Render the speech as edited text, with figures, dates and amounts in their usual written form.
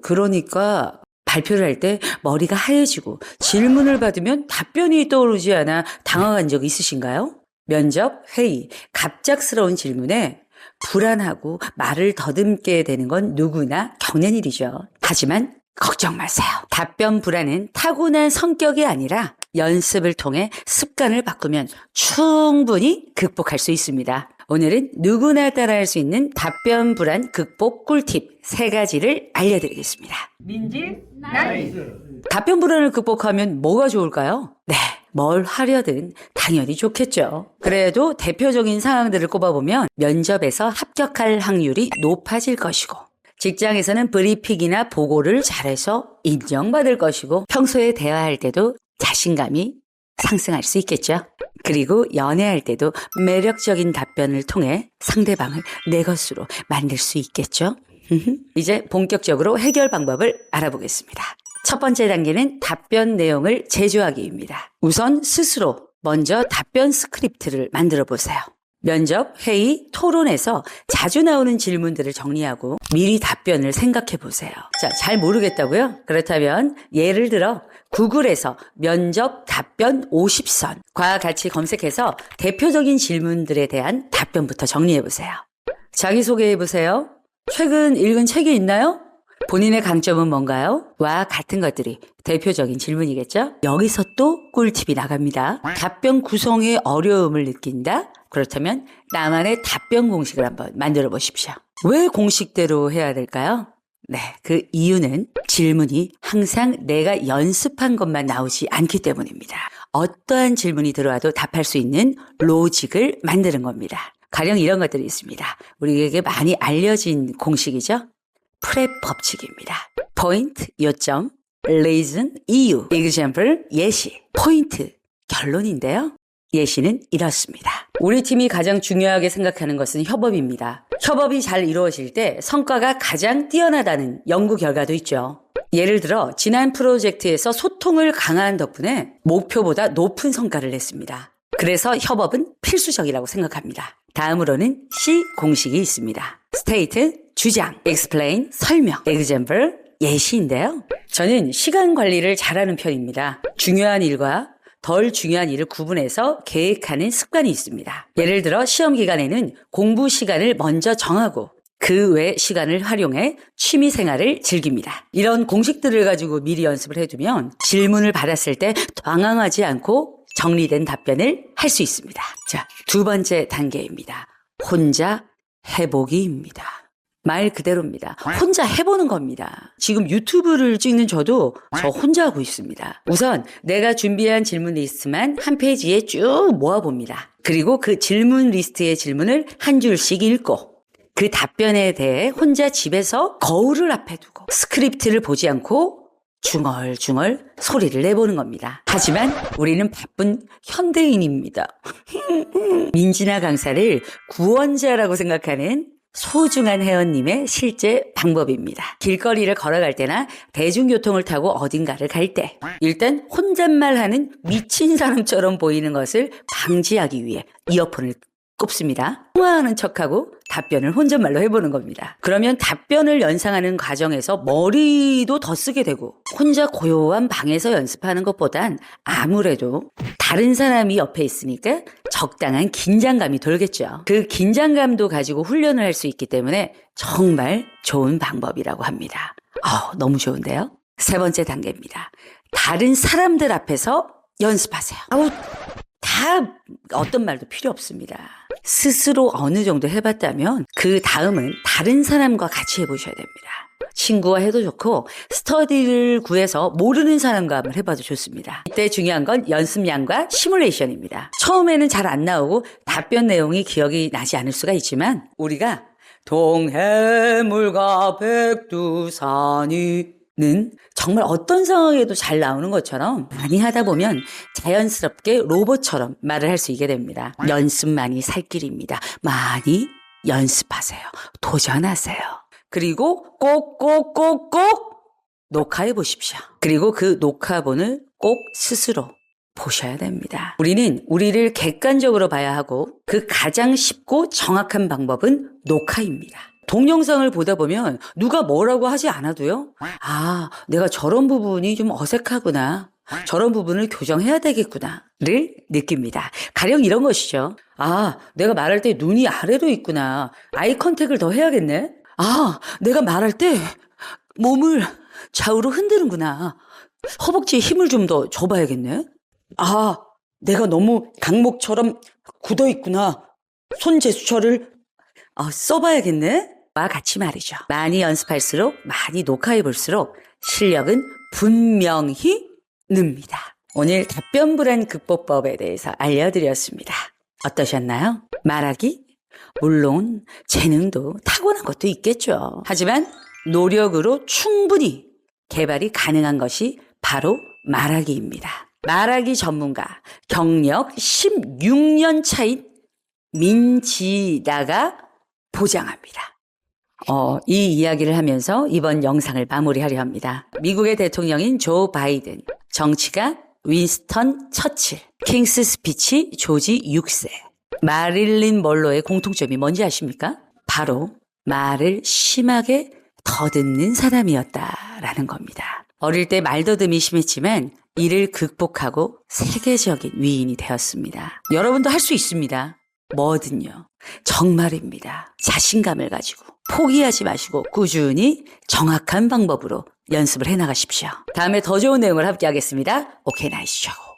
그러니까 발표를 할 때 머리가 하얘지고 질문을 받으면 답변이 떠오르지 않아 당황한 적 있으신가요? 면접, 회의, 갑작스러운 질문에 불안하고 말을 더듬게 되는 건 누구나 겪는 일이죠. 하지만 걱정 마세요. 답변 불안은 타고난 성격이 아니라 연습을 통해 습관을 바꾸면 충분히 극복할 수 있습니다. 오늘은 누구나 따라할 수 있는 답변 불안 극복 꿀팁 3가지를 알려드리겠습니다. 민지 나이스. 답변 불안을 극복하면 뭐가 좋을까요? 네, 뭘 하려든 당연히 좋겠죠. 그래도 대표적인 상황들을 꼽아보면 면접에서 합격할 확률이 높아질 것이고, 직장에서는 브리핑이나 보고를 잘해서 인정받을 것이고, 평소에 대화할 때도 자신감이 상승할 수 있겠죠. 그리고 연애할 때도 매력적인 답변을 통해 상대방을 내 것으로 만들 수 있겠죠. 이제 본격적으로 해결 방법을 알아보겠습니다. 첫 번째 단계는 답변 내용을 제조하기입니다. 우선 스스로 먼저 답변 스크립트를 만들어 보세요. 면접, 회의, 토론에서 자주 나오는 질문들을 정리하고 미리 답변을 생각해 보세요. 자, 잘 모르겠다고요? 그렇다면 예를 들어 구글에서 면접 답변 50선과 같이 검색해서 대표적인 질문들에 대한 답변부터 정리해 보세요. 자기소개해 보세요. 최근 읽은 책이 있나요? 본인의 강점은 뭔가요? 와 같은 것들이 대표적인 질문이겠죠? 여기서 또 꿀팁이 나갑니다. 답변 구성에 어려움을 느낀다? 그렇다면 나만의 답변 공식을 한번 만들어 보십시오. 왜 공식대로 해야 될까요? 네, 그 이유는 질문이 항상 내가 연습한 것만 나오지 않기 때문입니다. 어떠한 질문이 들어와도 답할 수 있는 로직을 만드는 겁니다. 가령 이런 것들이 있습니다. 우리에게 많이 알려진 공식이죠. 프랩 법칙입니다. 포인트, 요점, reason, 이유, example, 예시, 포인트, 결론인데요. 예시는 이렇습니다. 우리 팀이 가장 중요하게 생각하는 것은 협업입니다. 협업이 잘 이루어질 때 성과가 가장 뛰어나다는 연구 결과도 있죠. 예를 들어 지난 프로젝트에서 소통을 강화한 덕분에 목표보다 높은 성과를 냈습니다. 그래서 협업은 필수적이라고 생각합니다. 다음으로는 C 공식이 있습니다. state, 주장, explain, 설명, example, 예시인데요. 저는 시간 관리를 잘하는 편입니다. 중요한 일과 덜 중요한 일을 구분해서 계획하는 습관이 있습니다. 예를 들어 시험 기간에는 공부 시간을 먼저 정하고 그 외 시간을 활용해 취미 생활을 즐깁니다. 이런 공식들을 가지고 미리 연습을 해두면 질문을 받았을 때 당황하지 않고 정리된 답변을 할 수 있습니다. 자, 2번째 단계입니다. 혼자 해보기입니다. 말 그대로입니다. 혼자 해보는 겁니다. 지금 유튜브를 찍는 저도 저 혼자 하고 있습니다. 우선 내가 준비한 질문 리스트만 한 페이지에 쭉 모아봅니다. 그리고 그 질문 리스트의 질문을 한 줄씩 읽고 그 답변에 대해 혼자 집에서 거울을 앞에 두고 스크립트를 보지 않고 중얼중얼 소리를 내보는 겁니다. 하지만 우리는 바쁜 현대인입니다. 민지나 강사를 구원자라고 생각하는 소중한 회원님의 실제 방법입니다. 길거리를 걸어갈 때나 대중교통을 타고 어딘가를 갈 때 일단 혼잣말하는 미친 사람처럼 보이는 것을 방지하기 위해 이어폰을 꼽습니다. 통화하는 척하고 답변을 혼잣말로 해보는 겁니다. 그러면 답변을 연상하는 과정에서 머리도 더 쓰게 되고 혼자 고요한 방에서 연습하는 것보단 아무래도 다른 사람이 옆에 있으니까 적당한 긴장감이 돌겠죠. 그 긴장감도 가지고 훈련을 할 수 있기 때문에 정말 좋은 방법이라고 합니다. 너무 좋은데요? 3번째 단계입니다. 다른 사람들 앞에서 연습하세요. 다 어떤 말도 필요 없습니다. 스스로 어느 정도 해봤다면 그 다음은 다른 사람과 같이 해보셔야 됩니다. 친구와 해도 좋고 스터디를 구해서 모르는 사람과 한번 해봐도 좋습니다. 이때 중요한 건 연습량과 시뮬레이션입니다. 처음에는 잘 안 나오고 답변 내용이 기억이 나지 않을 수가 있지만 우리가 동해물과 백두산이 는 정말 어떤 상황에도 잘 나오는 것처럼 많이 하다 보면 자연스럽게 로봇처럼 말을 할 수 있게 됩니다. 연습만이 살 길입니다. 많이 연습하세요. 도전하세요. 그리고 꼭꼭꼭꼭 녹화해 보십시오. 그리고 그 녹화본을 꼭 스스로 보셔야 됩니다. 우리는 우리를 객관적으로 봐야 하고 그 가장 쉽고 정확한 방법은 녹화입니다. 동영상을 보다 보면 누가 뭐라고 하지 않아도요. 아, 내가 저런 부분이 좀 어색하구나. 저런 부분을 교정해야 되겠구나를 느낍니다. 가령 이런 것이죠. 아, 내가 말할 때 눈이 아래로 있구나. 아이 컨택을 더 해야겠네. 아, 내가 말할 때 몸을 좌우로 흔드는구나. 허벅지에 힘을 좀 더 줘봐야겠네. 아, 내가 너무 강목처럼 굳어 있구나. 손 제스처를 써봐야겠네. 와 같이 말이죠. 많이 연습할수록, 많이 녹화해볼수록 실력은 분명히 늡니다. 오늘 답변 불안 극복법에 대해서 알려드렸습니다. 어떠셨나요? 말하기? 물론 재능도 타고난 것도 있겠죠. 하지만 노력으로 충분히 개발이 가능한 것이 바로 말하기입니다. 말하기 전문가, 경력 16년 차인 민지다가 보장합니다. 이 이야기를 하면서 이번 영상을 마무리하려 합니다. 미국의 대통령인 조 바이든, 정치가 윈스턴 처칠, 킹스 스피치 조지 6세, 마릴린 먼로의 공통점이 뭔지 아십니까? 바로 말을 심하게 더듬는 사람이었다라는 겁니다. 어릴 때 말더듬이 심했지만 이를 극복하고 세계적인 위인이 되었습니다. 여러분도 할 수 있습니다. 뭐든요. 정말입니다. 자신감을 가지고 포기하지 마시고 꾸준히 정확한 방법으로 연습을 해나가십시오. 다음에 더 좋은 내용을 함께 하겠습니다. 오케이, 나이스 쇼.